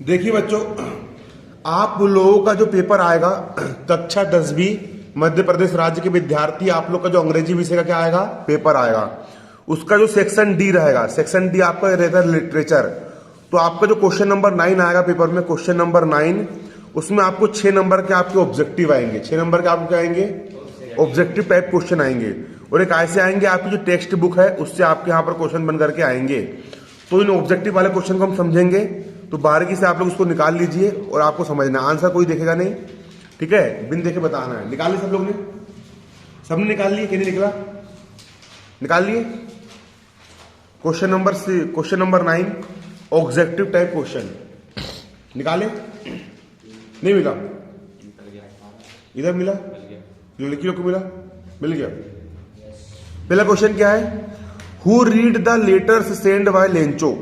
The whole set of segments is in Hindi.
देखिए बच्चों, आप लोगों का जो पेपर आएगा कक्षा 10वीं मध्य प्रदेश राज्य के विद्यार्थी, आप लोग का जो अंग्रेजी विषय का क्या आएगा पेपर आएगा, उसका जो सेक्शन डी रहेगा, सेक्शन डी आपका रहेगा लिटरेचर। तो आपका जो क्वेश्चन नंबर 9 आएगा पेपर में, क्वेश्चन नंबर 9, उसमें आपको 6 नंबर के आपके ऑब्जेक्टिव आएंगे। 6 नंबर के आपको क्या आएंगे, ऑब्जेक्टिव टाइप क्वेश्चन आएंगे। और एक ऐसे आएंगे आपकी जो टेक्स्ट बुक है उससे आपके यहाँ पर क्वेश्चन बन करके आएंगे। तो इन ऑब्जेक्टिव वाले क्वेश्चन को हम समझेंगे, तो बारीकी से आप लोग उसको निकाल लीजिए और आपको समझना, आंसर कोई देखेगा नहीं, ठीक है, बिन देखे बताना है। निकाल लिए सब लोग ने, सबने निकाल लिए कि नहीं निकला, निकाल लिए। Question number 9 objective type question निकाले, नहीं मिला, इधर मिला, लड़कियों को मिला, मिल गया। पहला क्वेश्चन क्या है, who read the letters send by Lencho.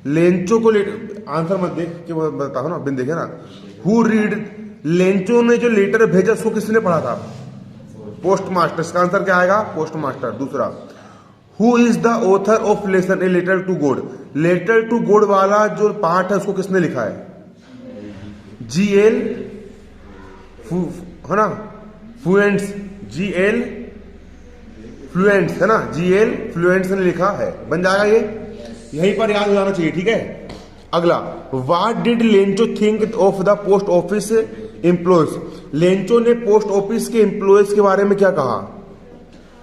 Lencho को आंसर मत देख के बताओ ना, बिन देखे ना। हु रीड, लेंचो ने जो लेटर भेजा उसको किसने पढ़ा था, पोस्ट मास्टर। इसका आंसर क्या आएगा, पोस्ट मास्टर। दूसरा, who is the author of lesson a letter to God. Letter to God वाला जो पार्ट है उसको किसने लिखा है, GL है ना, फ्लुएंट्स, GL फ्लुएंट्स है ना, GL फ्लुएंट्स ने लिखा है, बन जाएगा ये, यहीं पर याद हो जाना चाहिए, ठीक है। अगला, what did Lencho think of the post office employees. Lencho ने पोस्ट ऑफिस के एम्प्लॉयज के बारे में क्या कहा,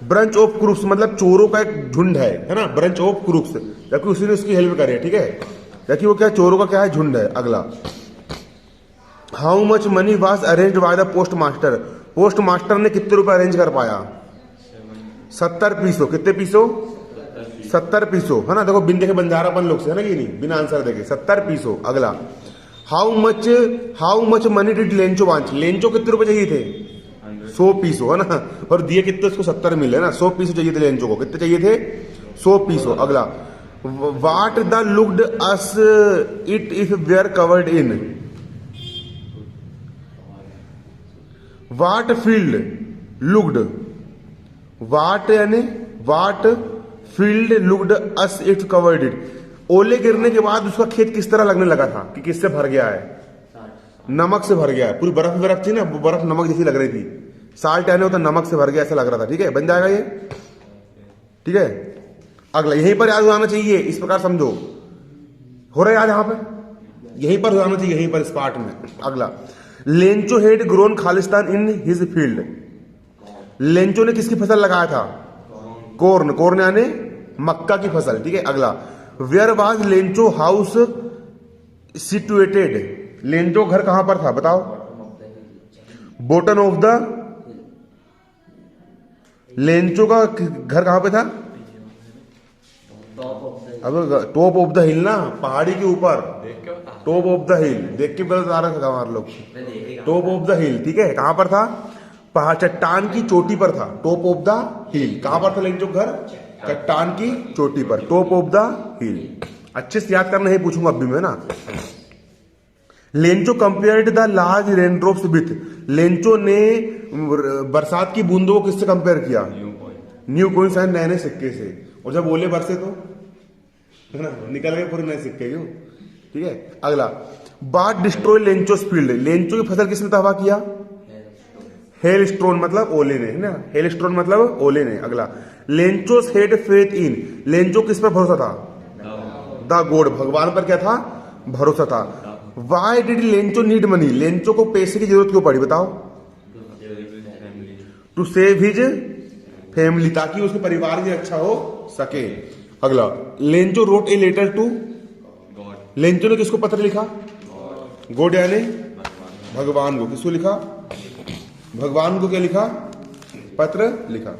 ब्रंच ऑफ क्रूक्स, मतलब चोरों का एक झुंड है ना, ब्रंच ऑफ क्रूक्स, जबकि उसी ने उसकी हेल्प करी है, ठीक है, जबकि वो क्या चोरों का क्या है, झुंड है। अगला, how much money was arrange by the post master. Post master ने कितने रुपए अरेंज कर पाया, 70 पीसों। कितने पीसों, 70 पीसों है ना। देखो बिन देखे बंजारापन लोग से है ना, कि नहीं, बिना आंसर देखे 70 पीसों। अगला, how much money did Lencho want. Lencho कितने रुपए चाहिए थे, 100 पीसों है ना, और दिए कितने, उसको 70 मिले ना, 100 पीसों चाहिए थे लेंचो को। कितने चाहिए थे, 100 पीसों। अगला, what the looked as it if were covered in. What field looked, what यानी what field looked as it covered it. ओले गिरने के बाद उसका खेत किस तरह लगने लगा था, कि किससे भर गया है, नमक से भर गया है। पूरी बर्फ थी ना, बर्फ नमक जैसी लग रही थी, साल्ट यानी होता नमक से भर गया ऐसा लग रहा था, ठीक है, बन जाएगा ये, ठीक है। अगला, यहीं पर याद हो जाना चाहिए, इस प्रकार समझो, हो रहा है याद, यहां पर यहीं पर हो जाना चाहिए, यहीं पर इस पार्ट में। अगला, Lencho head grown Khalistan in his field. Lencho ने किसकी फसल लगाया था, कॉर्न, कॉर्न यानी मक्का की फसल, ठीक है। अगला, where was Lencho house situated. Lencho घर कहां पर था बताओ, बॉटम ऑफ द, लेंचो का घर कहां पे था, अब टॉप ऑफ द हिल ना, पहाड़ी के ऊपर, टॉप ऑफ द हिल, देख के बता रहा था हमारे लोग, टॉप ऑफ द हिल, ठीक है। कहां पर था, पहाड़, चट्टान की चोटी पर था, टॉप ऑफ द हिल। कहां पर था लेंचो घर, चट्टान की चोटी पर, टॉप ऑफ द हिल। अच्छे से याद करना है, पूछूंगा अभी मैं ना। Lencho compared the large raindrops with. Lencho ने बरसात की बूंदों को किससे कंपेयर किया, न्यू कॉइन्स, नए नए सिक्के से। और जब ओले बरसे तो है ना, निकल गए पूरे नए सिक्के, क्यों, ठीक है। अगला, बाढ़ डिस्ट्रॉय लेंचोस फील्ड। लेंचो की फसल किसने तबाह किया, हेल स्टोन मतलब ओले ने, है ना, हेल स्टोन मतलब ओले ने। अगला, लेंचोस हेड फेथ इन। लेंचो किस पर भरोसा था, द गॉड, भगवान पर क्या था, भरोसा था। Why did Lencho need money. Lencho को पैसे की जरूरत क्यों पड़ी बताओ, टू सेव हिज फैमिली, ताकि उसके परिवार की अच्छा हो सके। अगला, Lencho wrote a letter to. Lencho ने किसको पत्र लिखा, गॉड यानी भगवान को। किसको लिखा, भगवान को क्या लिखा, पत्र लिखा।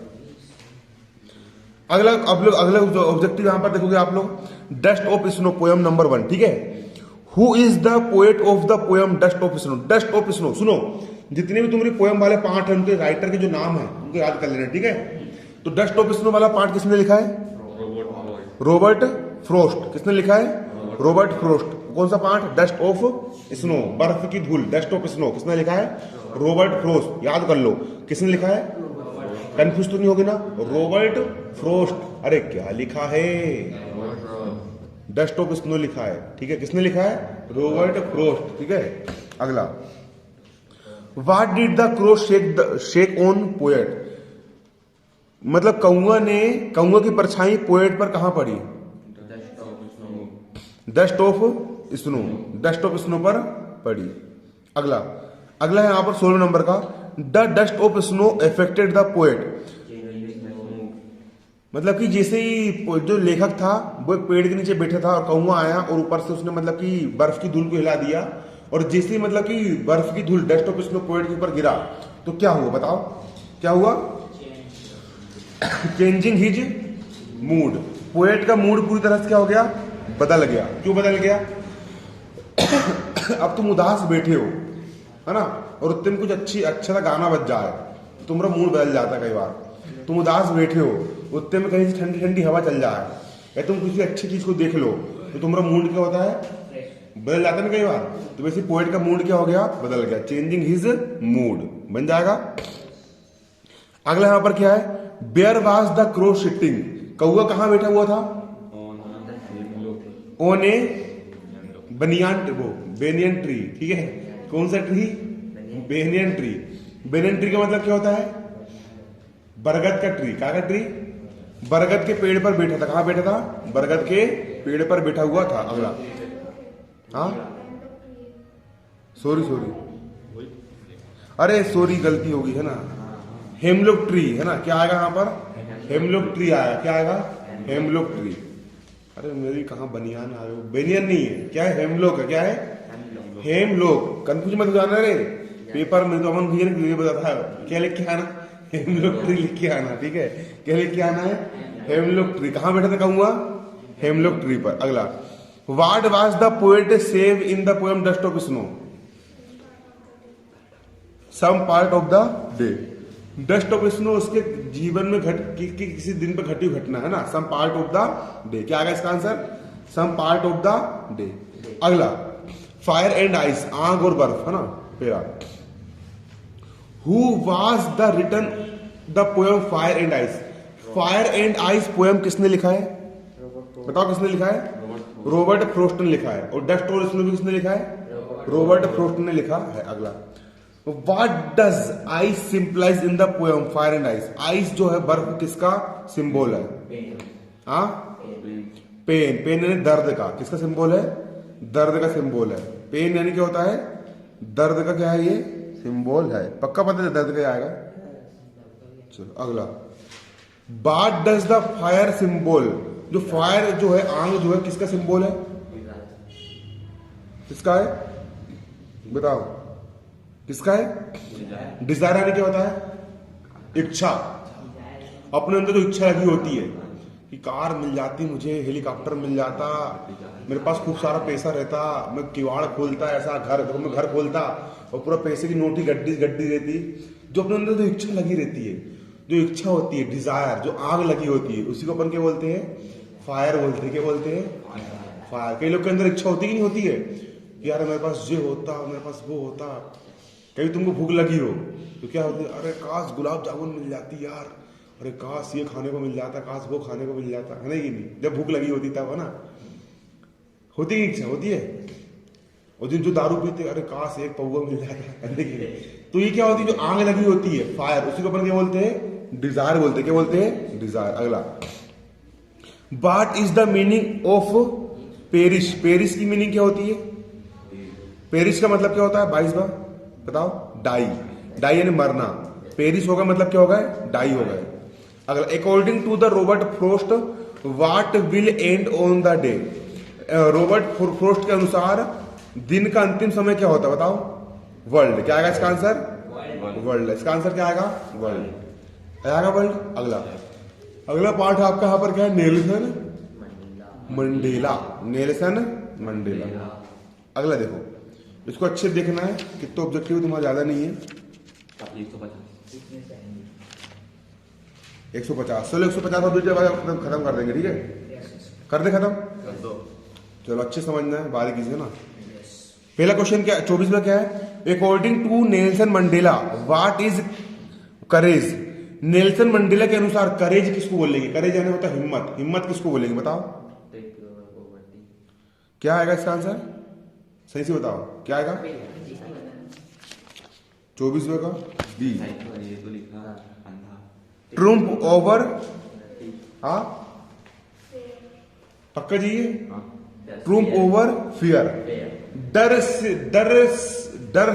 अगला, अब लोग अगला ऑब्जेक्टिव यहां पर देखोगे आप लोग, dust of snow, poem number 1, ठीक है। Who is the poet of the poem dust of snow. Dust of snow, सुनो, जितने भी तुम्हारी पोयम वाले पार्ट है उनके राइटर के जो नाम है उनको याद कर लेना, ठीक है। तो डस्ट ऑफ स्नो वाला पार्ट किसने लिखा है, रॉबर्ट फ्रोस्ट। किसने लिखा है, रॉबर्ट फ्रोस्ट। कौन सा पार्ट, डस्ट ऑफ स्नो, बर्फ की धूल, डस्ट ऑफ स्नो किसने लिखा है, रॉबर्ट फ्रोस्ट। याद कर लो किसने लिखा है, कंफ्यूज तो नहीं होगी ना, रॉबर्ट फ्रोस्ट। अरे क्या लिखा है, डस्ट ऑफ स्नो लिखा है, ठीक है, किसने लिखा है? रॉबर्ट फ्रोस्ट, ठीक है। अगला, what did the crow shake on poet, मतलब कौआ की परछाई पोएट पर कहां पड़ी? डस्ट ऑफ स्नो पर पड़ी। अगला है यहां पर 16 नंबर का, the dust of snow affected the poet, मतलब कि जैसे ही जो लेखक था वो एक पेड़ के नीचे बैठा था और कौआ आया और ऊपर से उसने मतलब कि बर्फ की धूल को हिला दिया, और जैसे ही मतलब कि बर्फ की धूल डस्ट ऑफ स्नो पोएट के ऊपर गिरा तो क्या हुआ? बताओ क्या हुआ? चेंजिंग हिज मूड, पोएट का मूड पूरी तरह से क्या हो गया? बदल गया। क्यों बदल गया? अब तुम उदास बैठे हो, है ना, और तुम कुछ अच्छा सा गाना बज जाए तो तुम्हारा मूड बदल जाता है। कई बार तुम उदास बैठे हो, उतने में कहीं से ठंडी ठंडी हवा चल जाए, या तुम किसी अच्छी चीज को देख लो तो तुम्हारा मूड क्या होता है? बदल जाता है ना कई बार। तो वैसे पोएट का मूड क्या हो गया? बदल गया। चेंजिंग हिज मूड बन जाएगा। अगला यहां पर क्या है? Where was the crow sitting, कौआ कहां बैठा हुआ था? ऑन ए बेनियन ट्री, ठीक है। कौन सा tree? Banyan tree. Banyan tree का मतलब क्या होता है? बरगद का ट्री। क्या का ट्री? बरगद के पेड़ पर बैठा था। कहां बैठा था? बरगद के पेड़ पर बैठा हुआ था। अगला, हाँ सॉरी अरे सॉरी गलती होगी, है ना, हेमलॉक ट्री, है ना। क्या आएगा यहां पर? हेमलॉक ट्री आएगा। क्या आएगा? Hemlock tree. अरे मेरी कहां बनियान आए हो, बेनियन नहीं है, क्या है? हेमलॉक है। क्या है? हेमलॉक। कंफ्यूज मत हो जाना रे, पेपर में तो अमन भैया ने बताता है, क्या लिख के आना? हेमलॉक ट्री लिख के आना, ठीक है। क्या लिख के आना है? Hemlock tree. कहां बैठा था कहूंगा? हेमलॉक ट्री पर। अगला, what was the poet save in the poem dust of snow, some part of the day. Dust of snow उसके जीवन में किसी दिन पर घटी घटना है ना, some part of the day. क्या आएगा इसका answer? Some part of the day. अगला, फायर एंड आइस, आग और बर्फ, है ना, para. Who was the written the poem fire and ice, fire and ice poem किसने लिखा है? बताओ किसने लिखा है? रॉबर्ट फ्रोस्ट ने लिखा है। और डस्ट और स्नो भी किसने लिखा है? रॉबर्ट फ्रोस्ट ने लिखा है। अगला, What does ice symbolize in the poem Fire and Ice? Ice जो है बर्फ, किसका सिंबल है? हाँ, पेन यानी दर्द का। किसका सिंबल है? दर्द का सिंबल है। पेन यानी क्या होता है? दर्द का क्या है? ये सिंबल है। पक्का पता है दर्द का आएगा। चलो अगला, What does the fire symbol, जो फायर जो है, आग जो है, किसका सिंबल है? किसका है? बताओ किसका है? डिजायर यानी क्या होता है? इच्छा। अपने अंदर जो इच्छा लगी होती है कि कार मिल जाती मुझे, हेलीकॉप्टर मिल जाता, मेरे पास खूब सारा पैसा रहता, मैं किवाड़ खोलता, ऐसा घर, देखो मैं घर खोलता और पूरा पैसे की नोटी गड्डी रहती। जो अपने अंदर जो इच्छा लगी रहती है, जो इच्छा होती है, डिजायर, जो आग लगी होती है, उसी को अपन क्या बोलते हैं? फायर बोलते हैं। क्या बोलते हैं? फायर। कई लोग के अंदर इच्छा होती कि नहीं होती है कि यार मेरे पास ये होता, मेरे पास वो होता। कभी तुमको भूख लगी हो तो क्या होती है? अरे काश गुलाब जामुन मिल जाती यार, अरे काश ये खाने को मिल जाता, काश वो खाने को मिल जाता, है ना कि नहीं? जब भूख लगी होती तब, है ना, होती है इच्छा, होती है। और जिन जो दारू पीते, अरे काश एक पौवा मिल जाता, है ना कि नहीं? तो ये क्या होती है? जो आग लगी होती है, फायर, उसी को अपन क्या बोलते हैं? डिजायर बोलते हैं। क्या बोलते हैं? डिजायर। अगला, what is the meaning of perish, perish की मीनिंग क्या होती है? पेरिश का मतलब क्या होता है? 22 बार बताओ। डाई यानी मरना। पेरिस होगा मतलब क्या होगा? डाई होगा। अगला, according to the Robert Frost what will end on the day, Robert Frost के अनुसार दिन का अंतिम समय क्या होता है? बताओ। वर्ल्ड। क्या आएगा इसका आंसर? वर्ल्ड। इसका आंसर क्या आएगा? वर्ल्ड आएगा, वर्ल्ड। अगला पार्ट आपका यहां पर क्या है? Nelson Mandela. अगला देखो, इसको अच्छे देखना है, कितना ऑब्जेक्टिव तुम्हारा ज्यादा नहीं है। 150। चलो 150 और दूसरे खत्म कर देंगे, ठीक है? कर दे खत्म, कर दो। चलो अच्छे समझना है, बारीकी से ना। पहला क्वेश्चन क्या 24 में क्या है? According to Nelson Mandela what is courage. Nelson Mandela के अनुसार करेज किसको बोलेंगे? करेज यानी होता है हिम्मत। हिम्मत किसको बोलेंगे? बताओ। क्या आएगा इसका आंसर? सही से बताओ क्या आएगा? 24वें का बी। ट्रूम्प ओवर, हाँ पक्का जी ये ट्रूम्प ओवर फियर, डर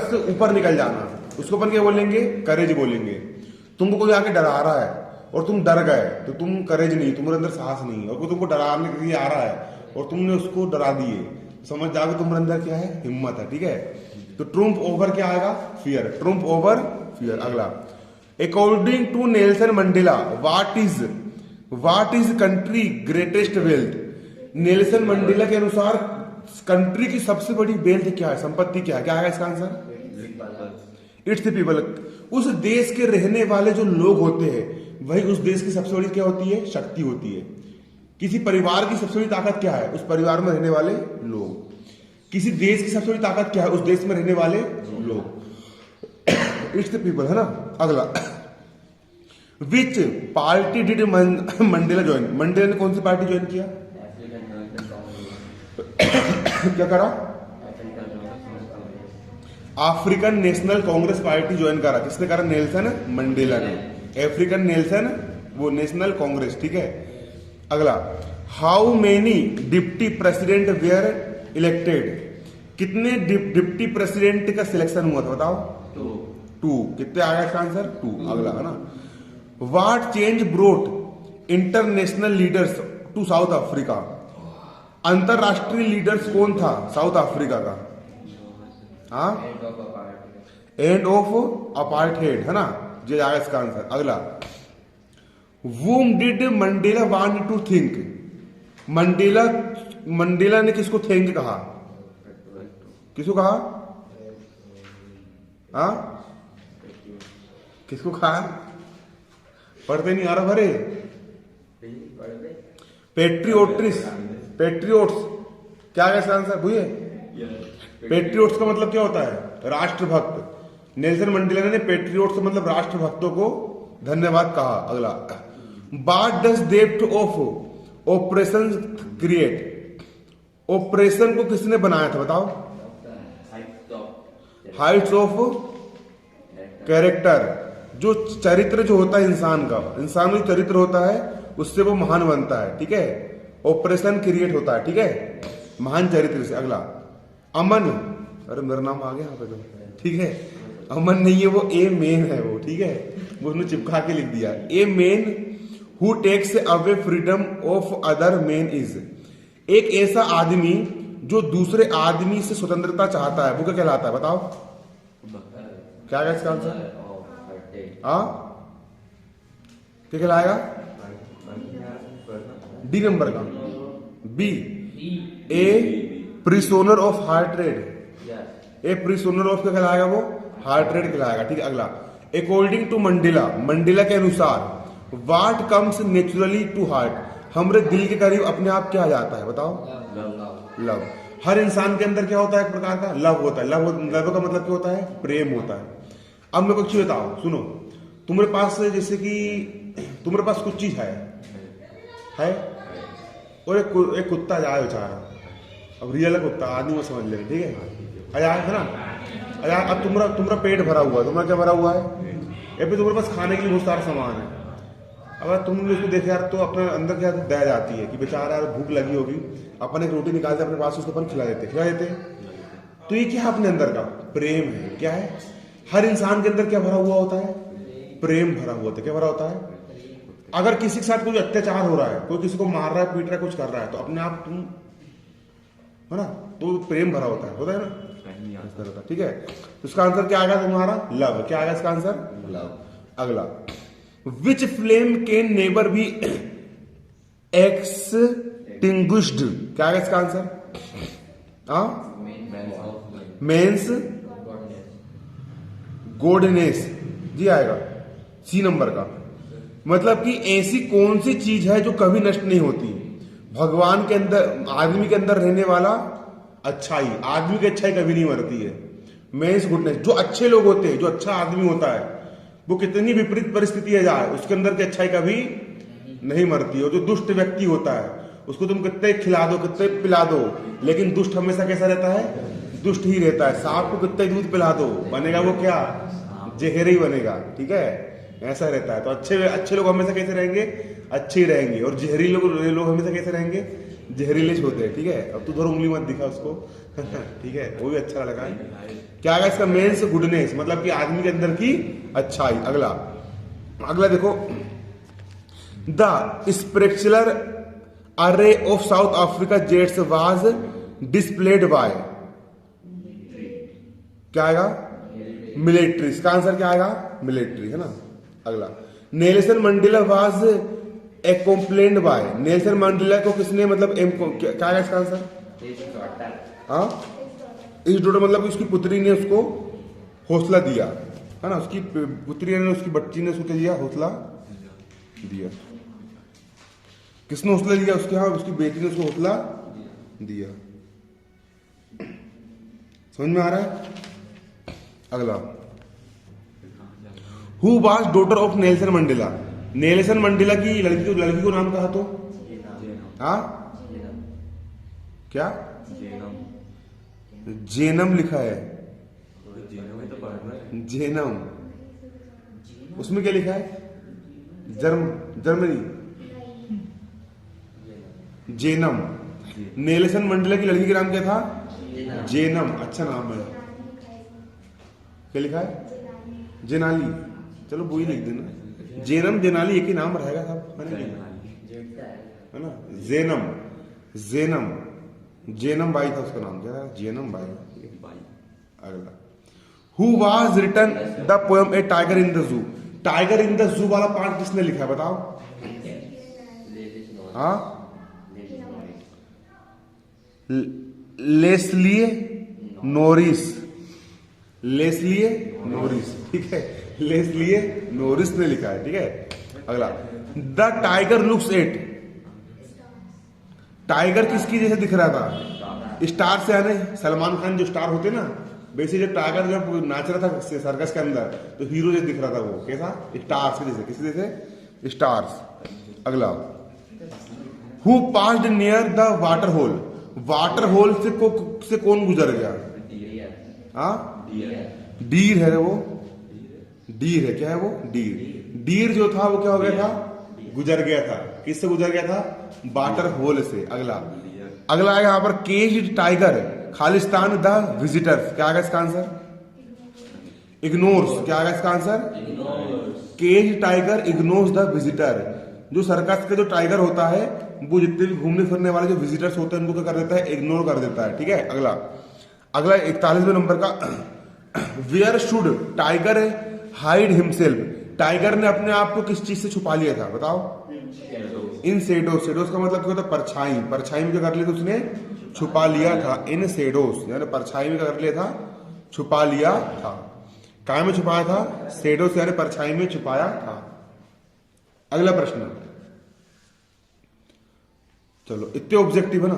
से ऊपर निकल जाना, उसको अपन क्या बोलेंगे? करेज बोलेंगे। तुमको कोई आके डरा रहा है और तुम डर गए तो तुम करेज नहीं, तुम्हारे अंदर साहस नहीं, और कोई तुमको डराने के लिए आ रहा है और तुमने उसको डरा दिए, समझ जाओगे तुम्हारे अंदर क्या है? हिम्मत है। ठीक है, तो ट्रूम्प ओवर क्या आएगा? Fear, triumph over fear. अगला, according to Nelson Mandela what is country greatest wealth? Nelson Mandela के अनुसार कंट्री की सबसे बड़ी वेल्थ क्या है? संपत्ति क्या है? क्या आएगा इसका आंसर? It's the people. उस देश के रहने वाले जो लोग होते हैं वही उस देश की सबसे बड़ी क्या होती है? शक्ति होती है। किसी परिवार की सबसे बड़ी ताकत क्या है? उस परिवार में रहने वाले लोग। किसी देश की सबसे बड़ी ताकत क्या है? उस देश में रहने वाले लोग। इट्स द पीपल, है ना। अगला, which party did Mandela join? Mandela ने कौन सी पार्टी ज्वाइन किया? क्या करा? African National Congress party join करा। किसने करा? नेल्सन मंडेला ने। अफ्रीकन नेल्सन वो नेशनल कांग्रेस। ठीक है, अगला, how many deputy president were elected? कितने डिप्टी प्रेसिडेंट का सिलेक्शन हुआ था बताओ? 2। कितने आया इसका आंसर? 2। अगला है ना, what change brought international leaders to South Africa? अंतरराष्ट्रीय लीडर्स कौन था साउथ अफ्रीका का? हाँ, एंड ऑफ अपार्थाइड, है ना, ये आएगा इसका आंसर। अगला, whom did Mandela want to think? Mandela ने किसको थैंक कहा? किसको कहा? हाँ, किसको कहा? पढ़ते नहीं आ रहा भरे? पेट्रियोट्स क्या है इसका आंसर? भूये पेट्रियोट्स का मतलब क्या होता है? राष्ट्रभक्त। नेल्सन मंडेला ने पेट्रियोट्स मतलब राष्ट्रभक्तों को धन्यवाद कहा। अगला, what does depth of operation create? Operation को किसने बनाया था बताओ? Heights of character. जो चरित्र जो होता है इंसान का, इंसान का जो चरित्र होता है उससे वो महान बनता है। ठीक है, ऑपरेशन क्रिएट होता है। ठीक है, महान चरित्र से। अगला, अमन, अरे मेरा नाम आ गया यहाँ पे तो। ठीक है, अमन नहीं है वो, ए मेन है वो। ठीक है, वो उसने चिपका के लिख दिया। A man who takes away freedom of other man is. एक ऐसा आदमी जो दूसरे आदमी से स्वतंत्रता चाहता है वो क्या कहलाता है बताओ? क्या है इसका आंसर? क्या कहलाएगा? डी नंबर का, B, a prisoner of hatred. A prisoner of क्या कहलाएगा? वो हार्ट रेट कहलाएगा। ठीक है, अगला, अकॉर्डिंग टू मंडेला के अनुसार what comes naturally to heart? हमरे दिल के करीब अपने आप क्या जाता है बताओ? लव। हर इंसान के अंदर क्या होता है? एक प्रकार का लव होता है। लव का मतलब क्या होता है? प्रेम होता है। अब मेरे को एक चीज बताओ, सुनो, तुम्हारे पास जैसे कि तुम्हारे पास कुछ चीज है और एक कुत्ता जाए बेचारा, अब रियल कुत्ता आदमी में समझ लेंगे। ठीक है, अयार है ना, अयार, अब तुम्हारा पेट भरा हुआ है। तुम्हारा क्या भरा हुआ है? या फिर तुम्हारे पास खाने के लिए बहुत सारा सामान है। अगर तुमने उसको देखे यार तो अपने अंदर क्या दया जाती है कि बेचारा यार भूख लगी होगी, अपन एक रोटी निकालते अपने पास, उसको अपन खिला देते। तो ये क्या है? अपने अंदर का प्रेम है। क्या है? हर इंसान के अंदर क्या भरा हुआ होता है? प्रेम भरा हुआ होता है। क्या भरा होता है? अगर किसी के साथ कोई अत्याचार हो रहा है, कोई किसी को मार रहा है, पीट रहा है, कुछ कर रहा है, तो अपने आप तुम, है ना, तो प्रेम भरा होता है ना। ठीक है, तो इसका आंसर क्या आएगा तुम्हारा? लव। क्या आएगा इसका आंसर? लव। अगला, which flame can never be extinguished? क्या आएगा इसका आंसर? मेंस गॉडनेस, जी आएगा सी नंबर का। मतलब कि ऐसी कौन सी चीज है जो कभी नष्ट नहीं होती? भगवान के अंदर, आदमी के अंदर रहने वाला अच्छाई, आदमी की अच्छाई कभी नहीं मरती है। मेंस गुडनेस, जो अच्छे लोग होते हैं, जो अच्छा आदमी होता है, वो कितनी विपरीत परिस्थिति है जाए उसके अंदर की अच्छाई कभी नहीं मरती है। जो दुष्ट व्यक्ति होता है उसको तुम कितने खिला दो, कितने पिला दो, लेकिन दुष्ट हमेशा कैसा रहता है? दुष्ट ही रहता है। सांप को कितने दूध पिला दो, बनेगा वो क्या? जहर ही बनेगा। ठीक है, ऐसा रहता है। तो अच्छे लोग हमेशा कैसे रहेंगे? अच्छे ही रहेंगे। और जहरी लोग हमेशा कैसे रहेंगे? जहरीले होते हैं। ठीक है, अब तू धर उंगली मत दिखा उसको। ठीक है, वो भी अच्छा लगा। क्या है इसका? मेंस गुडनेस, मतलब कि आदमी के अंदर की अच्छाई। अगला देखो, the spiritual array of South Africa jets was displayed by, क्या आएगा? मिलिट्री। इसका आंसर क्या आएगा? मिलिट्री, है ना। अगला, Nelson Mandela was accompanied by, Nelson Mandela को किसने मतलब क्या आएगा इसका आंसर? हाँ, इस डॉटर मतलब उसकी पुत्री ने उसको हौसला दिया, है ना। उसकी पुत्री ने, उसकी बच्ची ने उसको दिया हौसला दिया। किसने हौसला दिया? उसके, हाँ, उसकी बेटी ने उसको हौसला दिया। समझ में आ रहा है? अगला, who was daughter of Nelson Mandela, Nelson Mandela की लड़की को नाम कहा तो? हाँ, क्या? जेनम लिखा है। जेनम, उसमें क्या लिखा है? जर्मनी। जेनम। नेल्सन मंडेला की लड़की का नाम क्या था? जेनम। अच्छा नाम है। क्या लिखा है? जेनाली। चलो वो ही लिख देना, जेनम जेनाली एक ही नाम रहेगा साहब, है ना। जेनम बाई था उसका नाम, क्या? जेनम बाई। अगला, who was written the poem a tiger in the zoo, tiger in the zoo वाला पार्ट किसने लिखा है बताओ? हाँ, लेस्लिए नोरिस। ठीक है, लेस्लिए नोरिस ने लिखा है। ठीक है, अगला, the tiger looks at, tiger किसकी जैसे दिख रहा था? स्टार से, यानी सलमान खान जो स्टार होते ना, वैसे जो टाइगर जब नाच रहा था सर्कस के अंदर, तो हीरो जैसे दिख रहा था वो। कैसा? स्टार्स के जैसे। किसी जैसे? स्टार्स। अगला, who passed near the water hole, water hole से कौन गुजर गया? हाँ, डीर है वो, डीर है। क्या है वो? डीर जो था वो क्या हो गया था? गुजर गया था। किससे गुजर गया था? वाटर होल से। अगला है यहां पर, caged tiger Khalistan the visitors, क्या आएगा इसका आंसर? इग्नोर्स। क्या आएगा इसका answer? Caged tiger ignores the visitor, जो सर्कस का जो टाइगर होता है वो जितने भी घूमने फिरने वाले जो विजिटर्स होते हैं उनको क्या कर देता है? इग्नोर कर देता है। ठीक है, अगला 41वें नंबर का, where should tiger hide himself, tiger ने अपने आप को किस चीज से छुपा लिया था बताओ? इन शेडोस। शेडोस का मतलब क्या होता है? परछाई। परछाई में क्या कर लिया था उसने? छुपा लिया था। इन शेडोस, यानी परछाई में क्या कर लिया था? छुपा लिया था। काय में छुपाया था? शेडोस, यानी परछाई में छुपाया था। अगला प्रश्न, चलो इतने ऑब्जेक्टिव है ना।